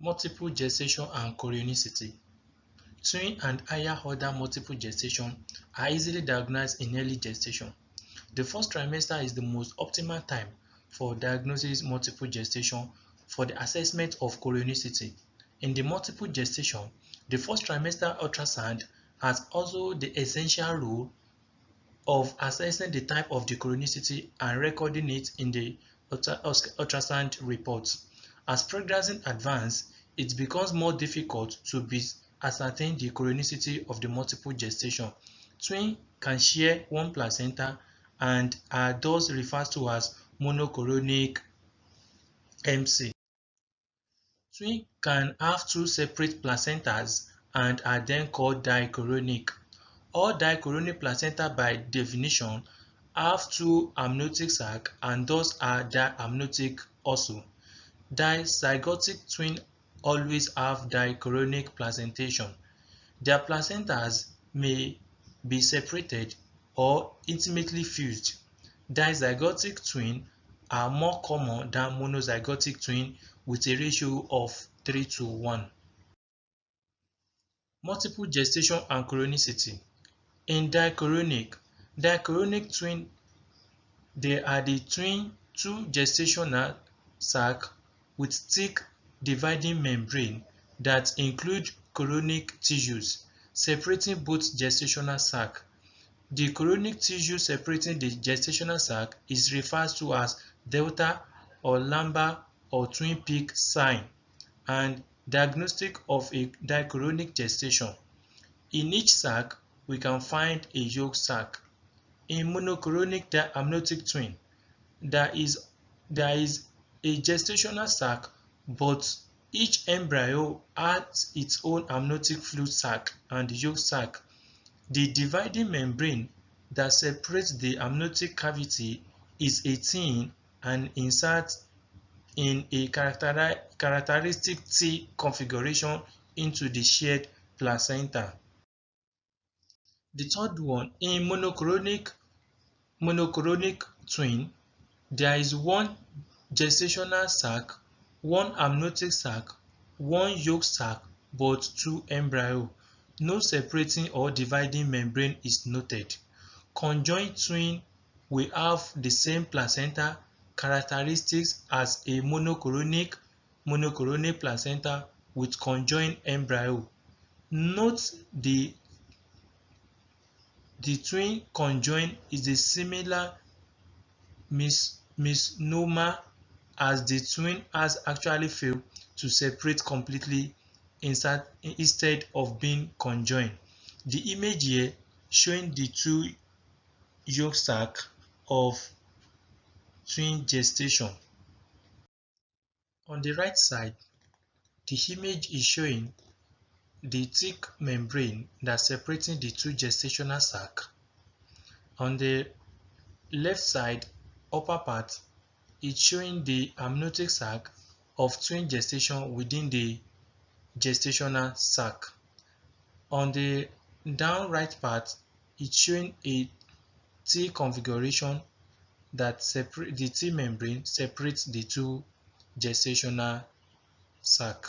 Multiple gestation and chronicity. Twin and higher order multiple gestation are easily diagnosed in early gestation. The first trimester is the most optimal time for diagnosis multiple gestation for the assessment of chronicity. In the multiple gestation, the first trimester ultrasound has also the essential role of assessing the type of the chronicity and recording it in the ultrasound reports. As pregnancy advances, it becomes more difficult to ascertain the chronicity of the multiple gestation. Twins can share one placenta and are thus referred to as monochorionic MC. Twins can have two separate placentas and are then called dichorionic. All dichorionic placenta by definition have two amniotic sacs and thus are diamniotic also. Dizygotic twins always have dichorionic placentation. Their placentas may be separated or intimately fused. Dizygotic twins are more common than monozygotic twins with a ratio of 3:1. Multiple gestation and chronicity. In dichorionic twins, they are the two gestational sacs with thick dividing membrane that include chorionic tissues separating both gestational sacs. The chorionic tissue separating the gestational sac is referred to as delta or lambda or twin peak sign and diagnostic of a dichorionic gestation. In each sac, we can find a yolk sac. In monochorionic amniotic twin, there is a gestational sac, but each embryo has its own amniotic fluid sac and yolk sac. The dividing membrane that separates the amniotic cavity is a thin and inserts in a characteristic T configuration into the shared placenta. The third one, in monochorionic twin, there is one gestational sac, one amniotic sac, one yolk sac, but two embryo. No separating or dividing membrane is noted. Conjoined twin will have the same placenta characteristics as a monochorionic placenta with conjoined embryo. Note the twin conjoined is a similar misnomer as the twin has actually failed to separate completely instead of being conjoined. The image here showing the two yolk sac of twin gestation. On the right side, the image is showing the thick membrane that's separating the two gestational sac. On the left side upper part, it's showing the amniotic sac of twin gestation within the gestational sac. On the down right part, it's showing a T configuration that the T membrane separates the two gestational sac.